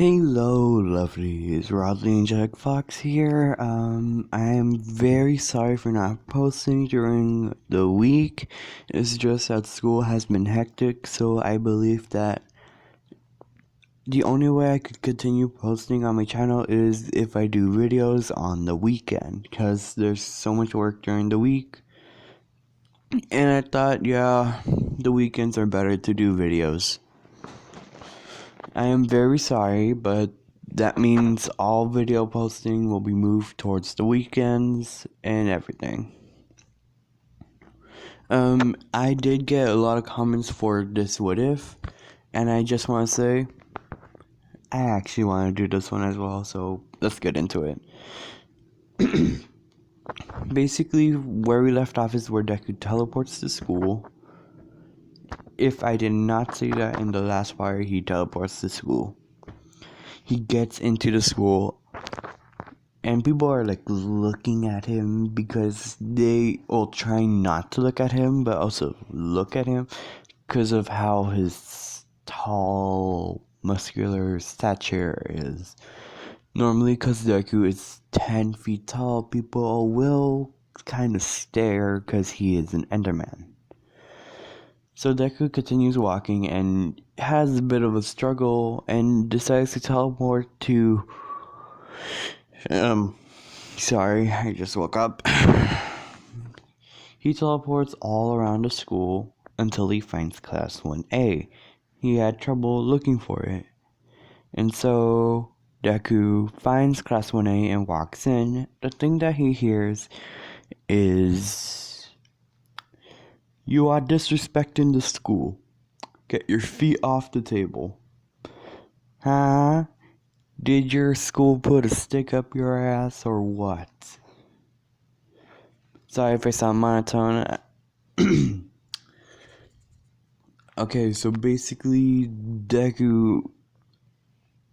Hello, lovelies. Rodley and Jack Fox here. I am very sorry for not posting during the week. It's just that school has been hectic, so I believe that the only way I could continue posting on my channel is if I do videos on the weekend, because there's so much work during the week. And I thought, yeah, the weekends are better to do videos. I am very sorry, but that means all video posting will be moved towards the weekends and everything. I did get a lot of comments for this what if, and I just want to say, I actually want to do this one as well, so let's get into it. Basically, where we left off is where Deku teleports to school. If I did not say that in the last part, he teleports to school. He gets into the school, and people are like looking at him because they will try not to look at him, but also look at him because of how his tall, muscular stature is. Normally, because Deku is 10 feet tall, people will kind of stare because he is an enderman. So Deku continues walking and has a bit of a struggle and decides to teleport to sorry, I just woke up. He teleports all around the school until he finds class 1A. He had trouble looking for it. And so Deku finds class 1A and walks in. The thing that he hears is, "You are disrespecting the school. Get your feet off the table." Huh? Did your school put a stick up your ass or what? Sorry if I sound monotone. Okay, so basically, Deku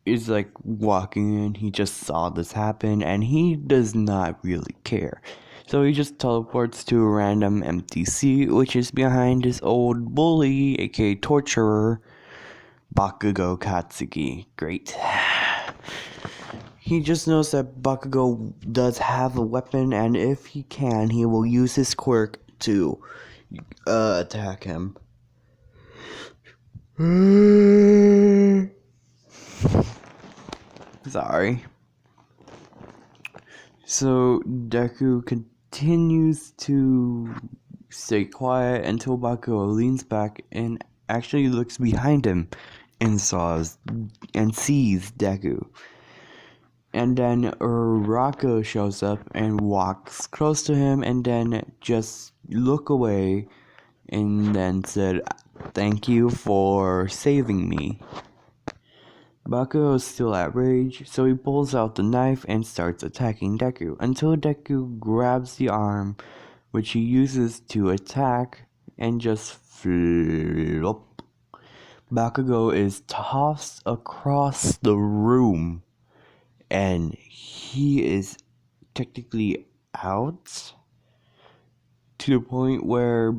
is like walking in. He just saw this happen and he does not really care. So he just teleports to a random empty seat, which is behind his old bully, aka torturer, Bakugo Katsuki. Great. He just knows that Bakugo does have a weapon, and if he can, he will use his quirk to attack him. Sorry. So Deku continues to stay quiet until Bakugo leans back and actually looks behind him and sees Deku. And then Uraraka shows up and walks close to him and then just look away and then said, "Thank you for saving me." Bakugo is still at rage, so he pulls out the knife and starts attacking Deku until Deku grabs the arm, which he uses to attack, and just flop. Bakugo is tossed across the room, and he is technically out to the point where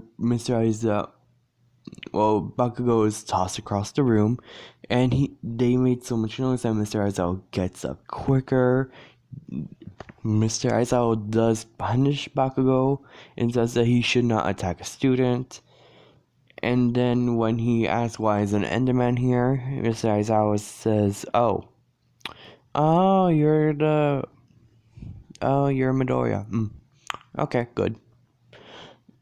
Bakugo is tossed across the room, and they made so much noise that Mr. Aizawa gets up quicker. Mr. Aizawa does punish Bakugo and says that he should not attack a student. And then when he asks why is an enderman here, Mr. Aizawa says, "Oh, you're Midoriya. Okay, good.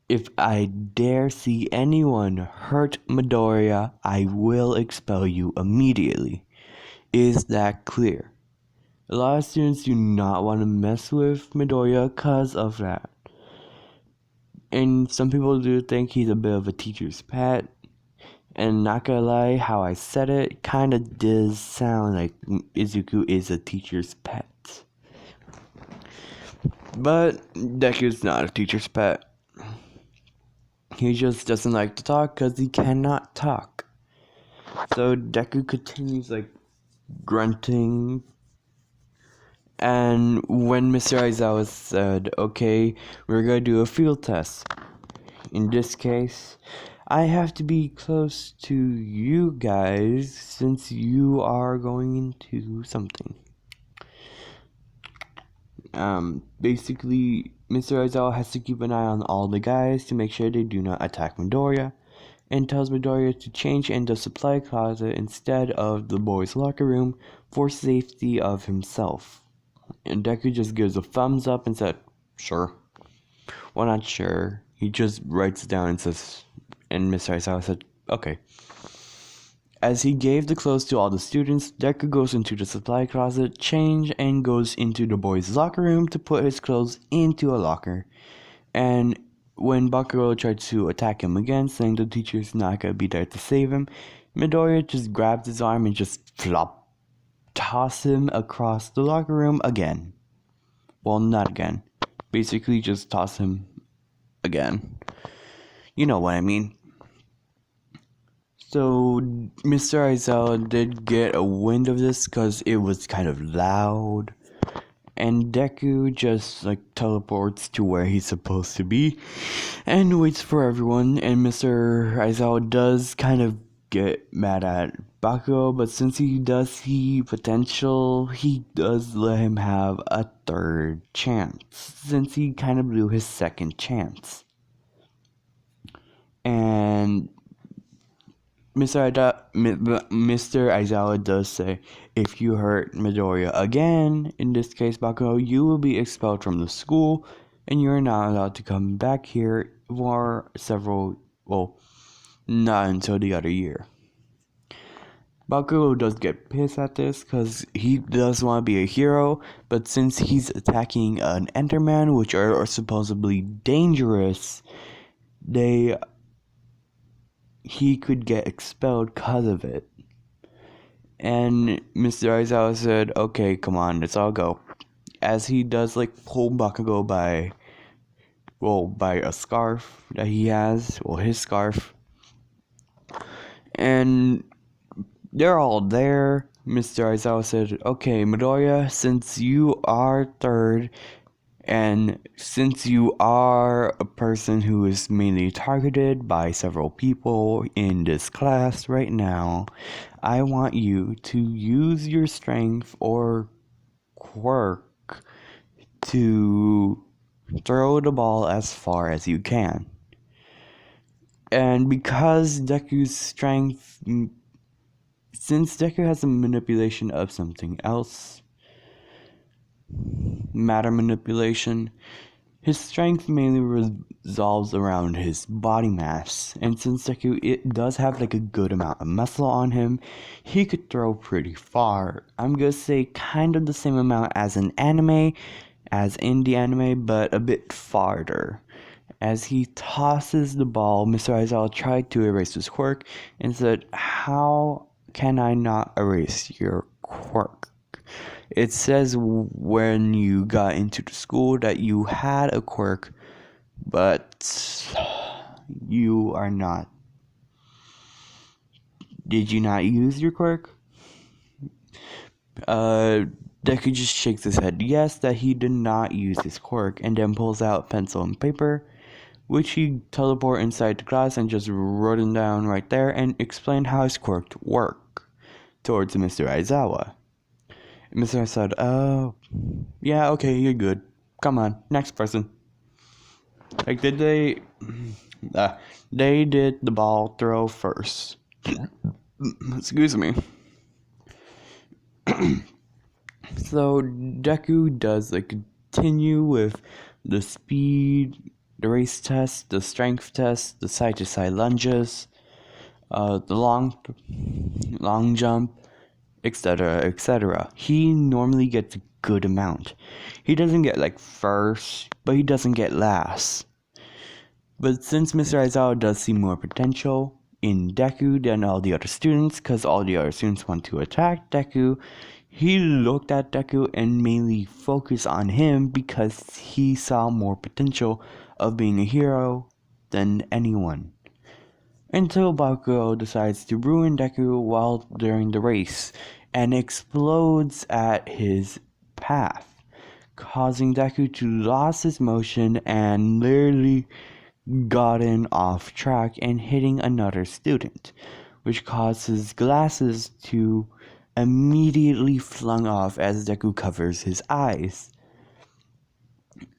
If I dare see anyone hurt Midoriya, I will expel you immediately. Is that clear?" A lot of students do not want to mess with Midoriya because of that. And some people do think he's a bit of a teacher's pet. And not gonna lie, how I said it kinda does sound like Izuku is a teacher's pet. But Deku's not a teacher's pet. He just doesn't like to talk because he cannot talk. So Deku continues like grunting. And when Mr. Aizawa said, "Okay, we're gonna do a field test. In this case, I have to be close to you guys since you are going into something. Basically, Mr. Aizawa has to keep an eye on all the guys to make sure they do not attack Midoriya, and tells Midoriya to change in the supply closet instead of the boys' locker room for safety of himself. And Deku just gives a thumbs up and said, sure. Well, not sure. He just writes it down and says, and Mr. Aizawa said, okay. As he gave the clothes to all the students, Deku goes into the supply closet, change, and goes into the boys' locker room to put his clothes into a locker. And when Bakuro tried to attack him again, saying the teacher's not gonna be there to save him, Midoriya just grabbed his arm and just tossed him across the locker room again. Well, not again. Basically, just toss him again. You know what I mean. So, Mr. Aizawa did get a wind of this because it was kind of loud. And Deku just teleports to where he's supposed to be and waits for everyone. And Mr. Aizawa does kind of get mad at Bakugo, but since he does see potential, he does let him have a third chance, since he kind of blew his second chance. And Mr. Aizawa does say, if you hurt Midoriya again, in this case Bakugo, you will be expelled from the school, and you're not allowed to come back here for not until the other year. Bakugo does get pissed at this because he does want to be a hero, but since he's attacking an enderman, which are supposedly dangerous, he could get expelled because of it. And Mr. Aizawa said, okay, come on, let's all go. As he does pull Bakugo by a scarf that he has, his scarf. And they're all there. Mr. Aizawa said, okay, Midoriya, since you are third, and since you are a person who is mainly targeted by several people in this class right now, I want you to use your strength or quirk to throw the ball as far as you can. And because Deku's strength, since Deku has a manipulation of something else, matter manipulation, his strength mainly revolves around his body mass, and since Deku does have a good amount of muscle on him, he could throw pretty far. I'm gonna say kind of the same amount as in the anime, but a bit farther. As he tosses the ball, Mr. Aizawa tried to erase his quirk and said, how can I not erase your quirk? It says when you got into the school that you had a quirk, but you are not. Did you not use your quirk? Deku just shakes his head yes, that he did not use his quirk, and then pulls out pencil and paper, which he teleported inside the class and just wrote it down right there and explained how his quirk worked towards Mr. Aizawa. Mr. said, oh, yeah, okay, you're good. Come on, next person. They did the ball throw first. Excuse me. So Deku does continue with the speed, the race test, the strength test, the side-to-side lunges, the long jump, etc., etc. He normally gets a good amount. He doesn't get first, but he doesn't get last. But since Mr. Aizawa does see more potential in Deku than all the other students, because all the other students want to attack Deku, he looked at Deku and mainly focused on him because he saw more potential of being a hero than anyone. Until Bakugo decides to ruin Deku while during the race and explodes at his path, causing Deku to lose his motion and literally gotten off track and hitting another student, which caused his glasses to immediately flung off as Deku covers his eyes.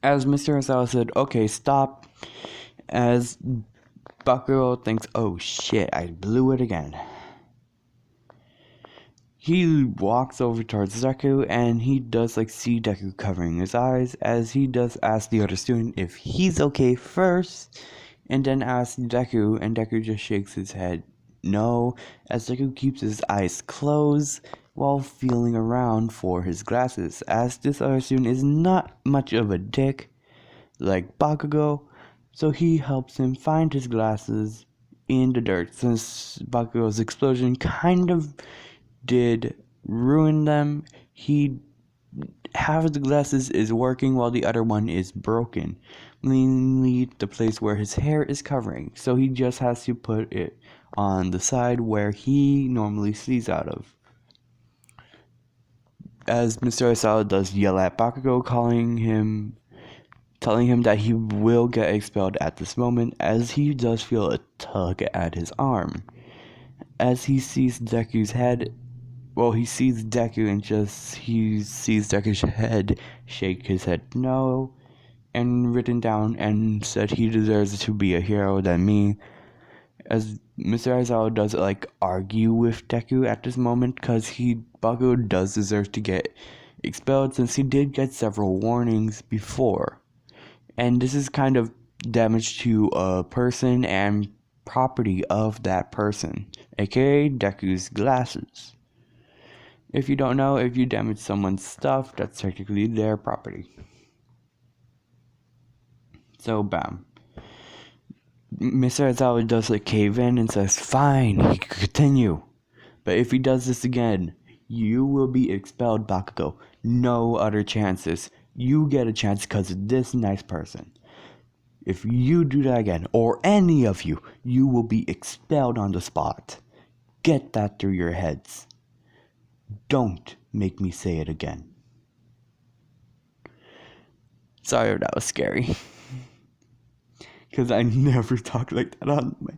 As Mr. Osawa said, okay, stop, as Bakuro thinks, oh shit, I blew it again. He walks over towards Deku and he does see Deku covering his eyes, as he does ask the other student if he's okay first, and then asks Deku, and Deku just shakes his head no, as Deku keeps his eyes closed while feeling around for his glasses, as this other student is not much of a dick like Bakugo, so he helps him find his glasses in the dirt, since Bakugo's explosion kind of did ruin them. Half of the glasses is working while the other one is broken, mainly the place where his hair is covering, so he just has to put it on the side where he normally sees out of. As Mr. Osawa does yell at Bakugo, telling him that he will get expelled at this moment, as he does feel a tug at his arm. As he sees Deku's head, he sees Deku and he sees Deku's head shake his head no, and written down and said he deserves to be a hero than me. As Mr. Aizawa does argue with Deku at this moment, because Bakugo does deserve to get expelled since he did get several warnings before. And this is kind of damage to a person and property of that person, aka Deku's glasses. If you don't know, if you damage someone's stuff, that's technically their property. So, bam. Mr. Aizawa does cave in and says, fine, he can continue. But if he does this again, you will be expelled, Bakugo. No other chances. You get a chance because of this nice person. If you do that again, or any of you, you will be expelled on the spot. Get that through your heads. Don't make me say it again. Sorry if that was scary. Because I never talk like that on my...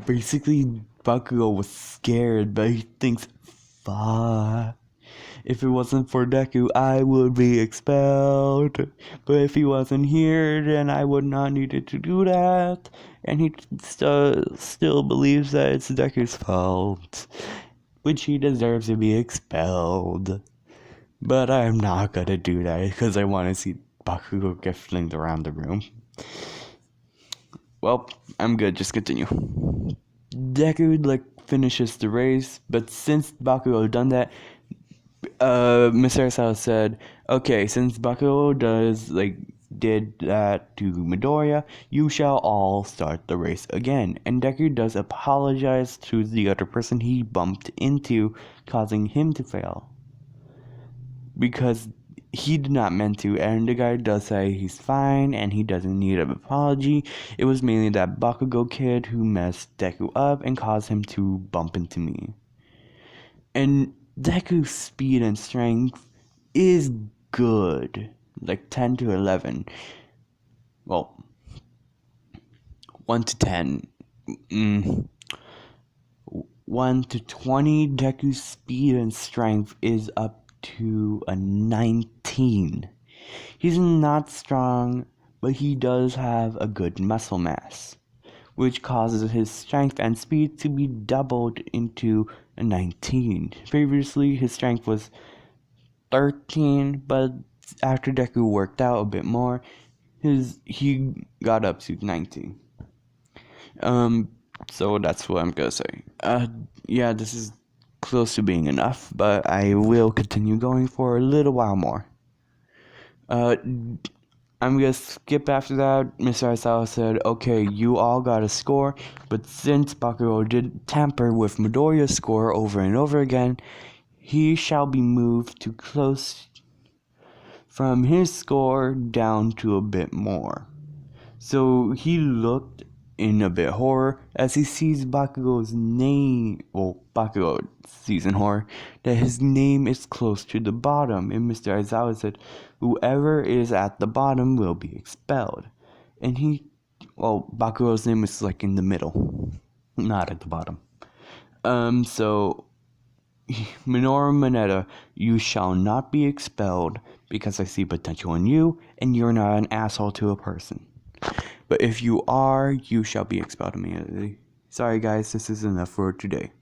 Basically, Bakugo was scared, but he thinks, fuck. If it wasn't for Deku, I would be expelled. But if he wasn't here, then I would not need to do that. And he still believes that it's Deku's fault, which he deserves to be expelled. But I'm not gonna do that because I want to see Bakugo get flinged around the room. Well, I'm good, just continue. Deku finishes the race, but since Bakugo done that, Mr. Asao said, okay, since Bakugo did that to Midoriya, you shall all start the race again. And Deku does apologize to the other person he bumped into, causing him to fail, because he did not meant to, and the guy does say he's fine and he doesn't need an apology. It was mainly that Bakugo kid who messed Deku up and caused him to bump into me. And Deku's speed and strength is good, 10 to 11. Well, 1 to 10. 1 to 20, Deku's speed and strength is up to a 19. He's not strong, but he does have a good muscle mass, which causes his strength and speed to be doubled into a 19. Previously, his strength was 13, but after Deku worked out a bit more, he got up to 19. So that's what I'm gonna say. Yeah, this is close to being enough, but I will continue going for a little while more. I'm gonna skip after that. Mr. Aizawa said, okay, you all got a score, but since Bakugo did tamper with Midoriya's score over and over again, he shall be moved to close from his score down to a bit more. So he looked in a bit horror as he sees Bakugo's name. Well, Bakugo sees in horror that his name is close to the bottom, and Mr. Aizawa said, "Whoever is at the bottom will be expelled." And Bakugo's name is like in the middle, not at the bottom. So Minoru Mineta, you shall not be expelled because I see potential in you, and you're not an asshole to a person. But if you are, you shall be expelled immediately. Sorry guys, this is enough for today.